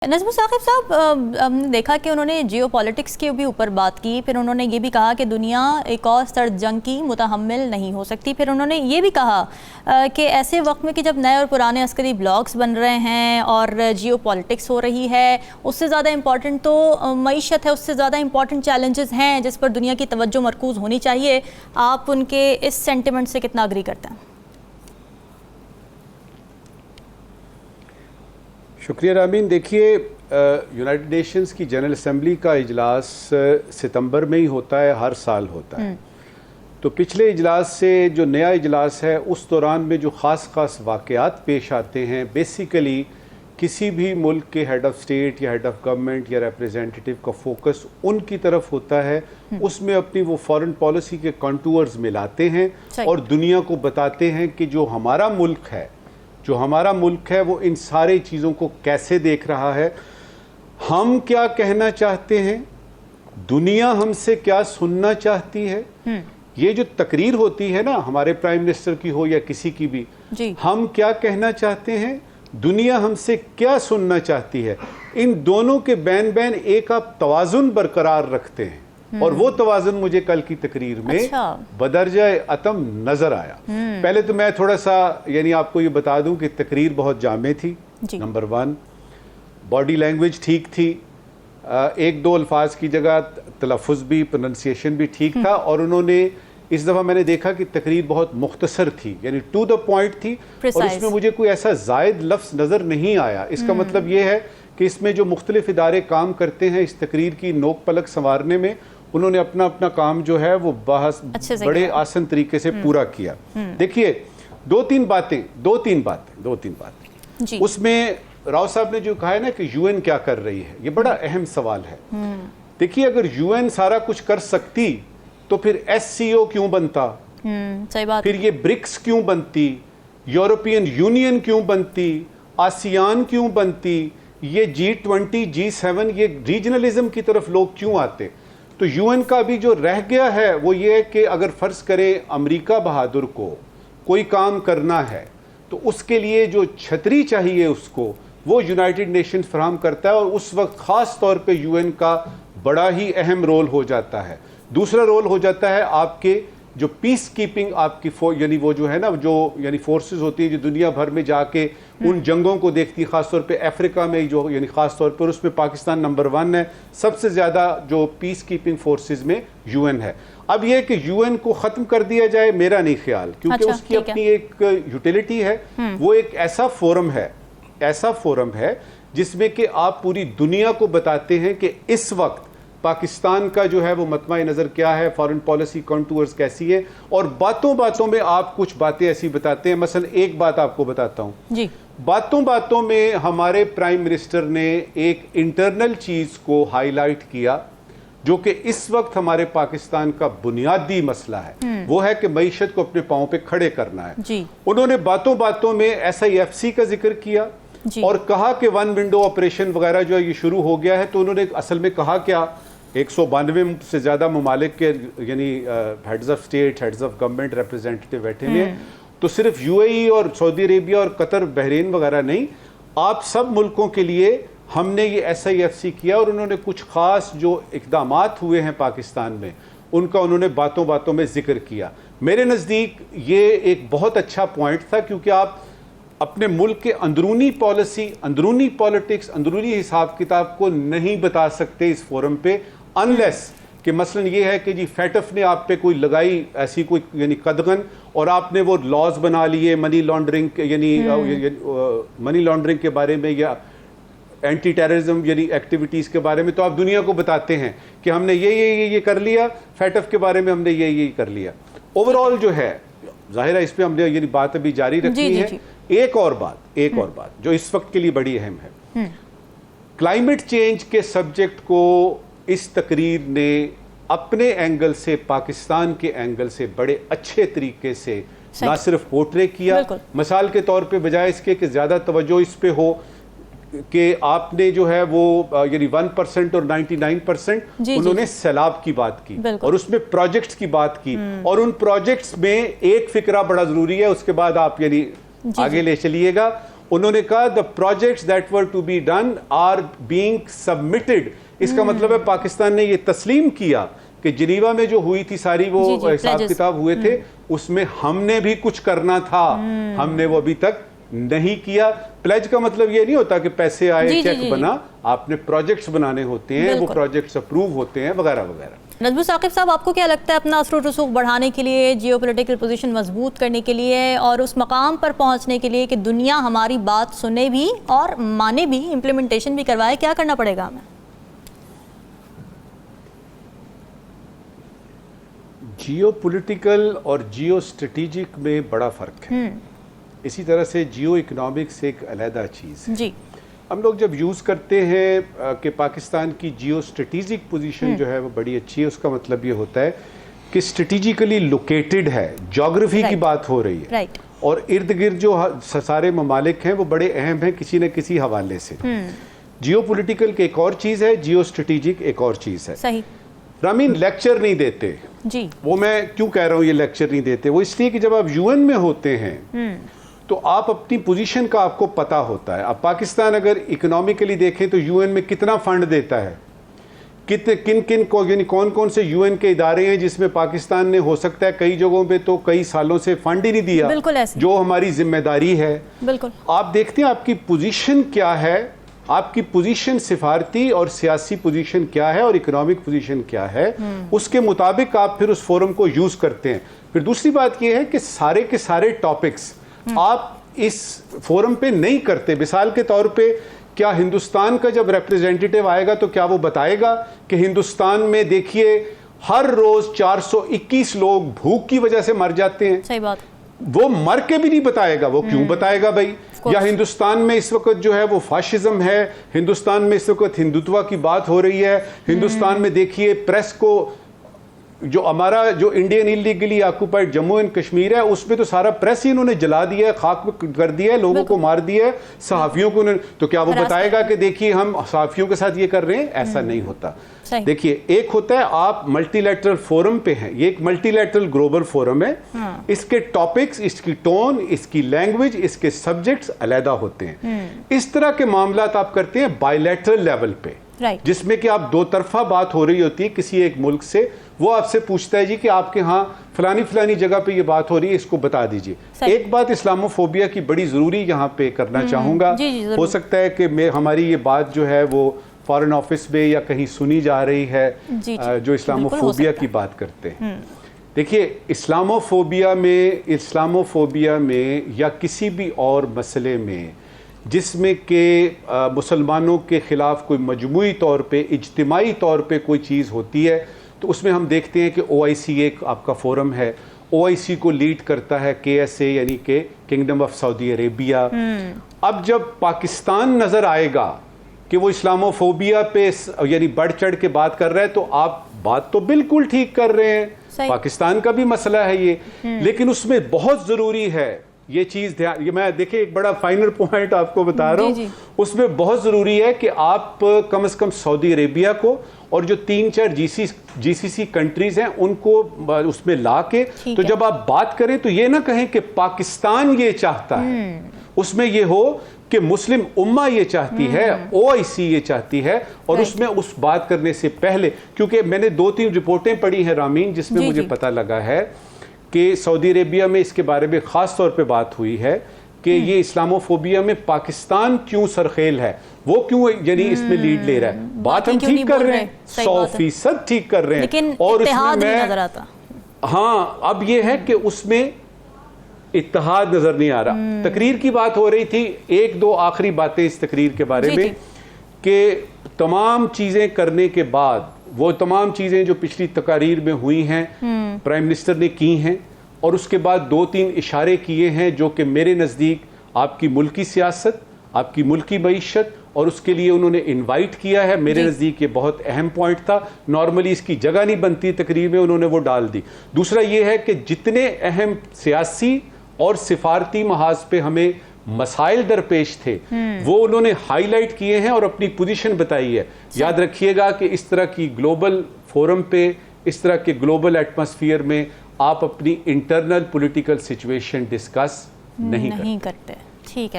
नजमुल साकिब साहब, हमने देखा कि उन्होंने जियो पॉलिटिक्स के भी ऊपर बात की। फिर उन्होंने ये भी कहा कि दुनिया एक और सर्द जंग की मुतहम्मिल नहीं हो सकती। फिर उन्होंने ये भी कहा कि ऐसे वक्त में कि जब नए और पुराने अस्करी ब्लॉक्स बन रहे हैं और जियो पॉलिटिक्स हो रही है, उससे ज़्यादा इम्पॉर्टेंट तो मईशत है, उससे ज़्यादा इम्पॉर्टेंट चैलेंजेस हैं जिस पर दुनिया की तवज्जो मरकूज़ होनी चाहिए। आप उनके इस सेंटिमेंट से कितना अग्री करते हैं? शुक्रिया रामीन। देखिए, यूनाइटेड नेशंस की जनरल असेंबली का इजलास सितंबर में ही होता है, हर साल होता है। तो पिछले इजलास से जो नया इजलास है उस दौरान में जो ख़ास वाक़यात पेश आते हैं, बेसिकली किसी भी मुल्क के हेड ऑफ़ स्टेट या हेड ऑफ़ गवर्नमेंट या रिप्रेजेंटेटिव का फोकस उनकी तरफ होता है। उसमें अपनी वो फॉरेन पॉलिसी के कंटूर्स मिलाते हैं और दुनिया को बताते हैं कि जो हमारा मुल्क है वो इन सारे चीज़ों को कैसे देख रहा है, हम क्या कहना चाहते हैं, दुनिया हमसे क्या सुनना चाहती है। ये जो तकरीर होती है ना, हमारे प्राइम मिनिस्टर की हो या किसी की भी, हम क्या कहना चाहते हैं, दुनिया हमसे क्या सुनना चाहती है, इन दोनों के बैन एक आप तवाज़ुन बरकरार रखते हैं। और वो तवाज़ुन मुझे कल की तकरीर में बदरजाए अतम नजर आया। पहले तो मैं थोड़ा सा आपको ये बता दूं कि तकरीर बहुत जामे थी। नंबर 1, बॉडी लैंग्वेज ठीक थी, एक दो अल्फाज की जगह तलफ़ुज़ भी, प्रोनंसिएशन भी ठीक था। और उन्होंने इस दफ़ा मैंने देखा कि तकरीर बहुत मुख्तसर थी, यानी टू द पॉइंट थी। और उसमें मुझे कोई ऐसा जायद लफ्ज़ नज़र नहीं आया। इसका मतलब ये है कि इसमें जो मुख्तलिफ इदारे काम करते हैं इस तकरीर की नोक पलक संवारने में, उन्होंने अपना काम जो है वो बड़े आसान तरीके से पूरा किया। देखिए, दो तीन बातें उसमें राव साहब ने जो कहा है ना कि यूएन क्या कर रही है, ये बड़ा अहम सवाल है। देखिए, अगर यूएन सारा कुछ कर सकती तो फिर एससीओ क्यों बनता, सही बात। फिर ये ब्रिक्स क्यों बनती, यूरोपियन यूनियन क्यों बनती, आसियान क्यों बनती, ये G20 G7, ये रीजनलिज्म की तरफ लोग क्यों आते। तो यूएन का भी जो रह गया है वो ये है कि अगर फ़र्ज़ करें अमेरिका बहादुर को कोई काम करना है तो उसके लिए जो छतरी चाहिए उसको वो यूनाइटेड नेशंस फराहम करता है। और उस वक्त ख़ास तौर पे यूएन का बड़ा ही अहम रोल हो जाता है। दूसरा रोल हो जाता है आपके जो पीस कीपिंग आपकी वो जो है ना, जो फोर्सेस होती है जो दुनिया भर में जाके उन जंगों को देखती है, ख़ासतौर पे अफ्रीका में जो ख़ासतौर पर उसमें पाकिस्तान नंबर 1 है। सबसे ज़्यादा जो पीस कीपिंग फोर्सेस में यूएन है। अब यह कि यूएन को ख़त्म कर दिया जाए, मेरा नहीं ख्याल, क्योंकि उसकी अपनी एक यूटिलिटी है। वो एक ऐसा फोरम है जिसमें कि आप पूरी दुनिया को बताते हैं कि इस वक्त पाकिस्तान का जो है वो मतमाए नज़र क्या है, फॉरेन पॉलिसी कंटूर्स कैसी है। और बातों में आप कुछ बातें ऐसी बताते हैं। मसलन एक बात आपको बताता हूं जी, बातों में हमारे प्राइम मिनिस्टर ने एक इंटरनल चीज को हाईलाइट किया जो कि इस वक्त हमारे पाकिस्तान का बुनियादी मसला है। वो है कि मईशत को अपने पांव पे खड़े करना है जी। उन्होंने बातों में SIFC का जिक्र किया और कहा कि 1 विंडो ऑपरेशन वगैरह जो है ये शुरू हो गया है। तो उन्होंने असल में कहा क्या, 192 से ज़्यादा ममालिक के heads of state, heads of government representative बैठे हुए हैं। तो सिर्फ UAE और सऊदी अरेबिया और कतर, बहरीन वगैरह नहीं, आप सब मुल्कों के लिए हमने ये SIFC किया। और उन्होंने कुछ ख़ास जो इक़दामात हुए हैं पाकिस्तान में उनका उन्होंने बातों में जिक्र किया। मेरे नज़दीक ये एक बहुत अच्छा पॉइंट था, क्योंकि आप अपने मुल्क के अंदरूनी पॉलिसी, अंदरूनी पॉलिटिक्स, अंदरूनी हिसाब किताब को नहीं बता सकते इस फोरम पे, अनलेस कि मसलन ये है कि जी फैटफ ने आप पे कोई लगाई ऐसी कोई कदगन और आपने वो लॉज बना लिए मनी लॉन्ड्रिंग मनी लॉन्ड्रिंग के बारे में या एंटी टेररिज्म एक्टिविटीज़ के बारे में। तो आप दुनिया को बताते हैं कि हमने ये कर लिया, फैटफ के बारे में हमने ये कर लिया। ओवरऑल जो है जाहिर है इस पर हमने ये बात अभी जारी रखनी है। एक और बात जो इस वक्त के लिए बड़ी अहम है, क्लाइमेट चेंज के सब्जेक्ट को इस तकरीर ने अपने एंगल से, पाकिस्तान के एंगल से बड़े अच्छे तरीके से ना सिर्फ पोर्ट्रे किया, मिसाल के तौर पे बजाय इसके कि ज़्यादा तवज्जो इस पे हो कि आपने जो है वो 1% और 99% उन्होंने सैलाब की बात की और उसमें प्रोजेक्ट्स की बात की। और उन प्रोजेक्ट्स में एक फिक्रा बड़ा ज़रूरी है, उसके बाद आप आगे ले चलिएगा। उन्होंने कहा the projects that were to be done are being submitted. इसका मतलब है पाकिस्तान ने ये तस्लीम किया कि जिनीवा में जो हुई थी सारी वो हिसाब किताब हुए थे, उसमें हमने भी कुछ करना था, हमने वो अभी तक नहीं किया। प्लेज का मतलब ये नहीं होता कि पैसे आए चेक बना, आपने प्रोजेक्ट्स बनाने होते हैं, वो प्रोजेक्ट्स अप्रूव होते हैं वगैरह वगैरह। नजमुल साकिब साहब, आपको क्या लगता है अपना असर रसूख बढ़ाने के लिए, जियोपॉलिटिकल पोजीशन मजबूत करने के लिए और उस मकाम पर पहुंचने के लिए कि दुनिया हमारी बात सुने भी और माने भी, इम्प्लीमेंटेशन भी करवाए, क्या करना पड़ेगा हमें? जियोपॉलिटिकल और जियो स्ट्रेटेजिक में बड़ा फर्क है। इसी तरह से जियो इकोनॉमिक्स एक अलहदा चीज़ है। जी, हम लोग जब यूज़ करते हैं कि पाकिस्तान की जियो स्ट्रेटेजिक पोजीशन जो है वो बड़ी अच्छी है, उसका मतलब ये होता है कि स्ट्रेटेजिकली लोकेटेड है, ज्योग्राफी की बात हो रही है, और इर्द गिर्द जो सारे ममालिक हैं वो बड़े अहम हैं किसी न किसी हवाले से। जियो पोलिटिकल की एक और चीज़ है, जियो स्ट्रेटेजिक एक और चीज़ है। सही। रामीन लेक्चर नहीं देते जी, वो मैं क्यों कह रहा हूँ ये लेक्चर नहीं देते, वो इसलिए कि जब आप यूएन में होते हैं तो आप अपनी पोजीशन का आपको पता होता है। अब पाकिस्तान अगर इकोनॉमिकली देखें तो यूएन में कितना फंड देता है, किन कौन कौन से यूएन के इदारे हैं जिसमें पाकिस्तान ने हो सकता है कई जगहों पे तो कई सालों से फंड ही नहीं दिया, बिल्कुल ऐसे, जो हमारी जिम्मेदारी है। बिल्कुल आप देखते हैं आपकी पोजीशन क्या है, आपकी पोजीशन सिफारती और सियासी पोजीशन क्या है और इकोनॉमिक पोजीशन क्या है, उसके मुताबिक आप फिर उस फोरम को यूज करते हैं। फिर दूसरी बात यह है कि सारे के सारे टॉपिक्स आप इस फोरम पे नहीं करते। मिसाल के तौर पे क्या हिंदुस्तान का जब रिप्रेजेंटेटिव आएगा तो क्या वो बताएगा कि हिंदुस्तान में देखिए हर रोज 421 लोग भूख की वजह से मर जाते हैं? सही बात। वो मर के भी नहीं बताएगा, वो क्यों बताएगा भाई? या हिंदुस्तान में इस वक्त जो है वो फाशिज्म है, हिंदुस्तान में इस वक्त हिंदुत्व की बात हो रही है, हिंदुस्तान में देखिए प्रेस को, जो हमारा जो Indian illegally occupied Jammu and Kashmir है उसमें तो सारा प्रेस ही इन्होंने जला दिया है, खाक कर दिया है, लोगों को मार दिया है, सहाफियों को। तो क्या वो बताएगा कि देखिए हम सहाफियों के साथ ये कर रहे हैं? ऐसा नहीं होता। देखिए एक होता है आप मल्टीलैटरल फोरम पे हैं, ये एक मल्टीलैटरल ग्लोबल फोरम है, इसके टॉपिक्स, इसकी टोन, इसकी लैंग्वेज, इसके सब्जेक्ट्स अलहदा होते हैं। इस तरह के मामला आप करते हैं बायलैटरल लेवल पे, जिसमें कि आप दो तरफा बात हो रही होती है किसी एक मुल्क से, वो आपसे पूछता है जी कि आपके यहाँ फलानी फलानी जगह पे ये बात हो रही है, इसको बता दीजिए। एक बात इस्लामोफोबिया की बड़ी जरूरी यहाँ पे करना चाहूंगा, हो सकता है कि हमारी ये बात जो है वो फॉरेन ऑफिस में या कहीं सुनी जा रही है, जो इस्लामोफोबिया की बात करते हैं। देखिए इस्लामोफोबिया में या किसी भी और मसले में जिसमें के मुसलमानों के खिलाफ कोई मजमूई तौर पे, इज्तिमाई तौर पे कोई चीज़ होती है, तो उसमें हम देखते हैं कि OIC एक आपका फोरम है, OIC को लीड करता है KSA यानी कि किंगडम ऑफ सऊदी अरेबिया। अब जब पाकिस्तान नज़र आएगा कि वो इस्लामोफोबिया पे यानी बढ़ चढ़ के बात कर रहा है, तो आप बात तो बिल्कुल ठीक कर रहे हैं, पाकिस्तान का भी मसला है ये, लेकिन उसमें बहुत ज़रूरी है ये चीज ध्यान, ये मैं देखिए एक बड़ा फाइनल पॉइंट आपको बता रहा हूँ, उसमें बहुत जरूरी है कि आप कम से कम सऊदी अरेबिया को और जो 3-4 GCC कंट्रीज हैं उनको उसमें ला के, तो जब आप बात करें तो ये ना कहें कि पाकिस्तान ये चाहता है, उसमें ये हो कि मुस्लिम उम्मा ये चाहती है, OIC ये चाहती है, और उसमें उस बात करने से पहले, क्योंकि मैंने 2-3 रिपोर्टें पढ़ी हैं रामीन, जिसमें मुझे पता लगा है कि सऊदी अरेबिया में इसके बारे में ख़ास तौर पे बात हुई है कि ये इस्लामोफोबिया में पाकिस्तान क्यों सरखेल है, वो क्यों यानी इसमें लीड ले रहा है। बात हम ठीक कर रहे हैं, 100% ठीक कर रहे हैं, और उसमें मैं हाँ, अब ये है कि उसमें इत्तेहाद नजर नहीं आ रहा। तकरीर की बात हो रही थी, 1-2 आखिरी बातें इस तकरीर के बारे में कि तमाम चीजें करने के बाद, वो तमाम चीजें जो पिछली तकारीर में हुई हैं प्राइम मिनिस्टर ने की हैं, और उसके बाद 2-3 इशारे किए हैं जो कि मेरे नज़दीक आपकी मुल्की सियासत, आपकी मुल्की मईशत, और उसके लिए उन्होंने इनवाइट किया है। मेरे नज़दीक ये बहुत अहम पॉइंट था, नॉर्मली इसकी जगह नहीं बनती तकरीर में, उन्होंने वो डाल दी। दूसरा ये है कि जितने अहम सियासी और सिफारती महाज पे हमें मसाइल दरपेश थे वो उन्होंने हाईलाइट किए हैं और अपनी पोजीशन बताई है। याद रखिएगा कि इस तरह की ग्लोबल फोरम पे, इस तरह के ग्लोबल एटमॉस्फेयर में आप अपनी इंटरनल पॉलिटिकल सिचुएशन डिस्कस नहीं करते। ठीक है,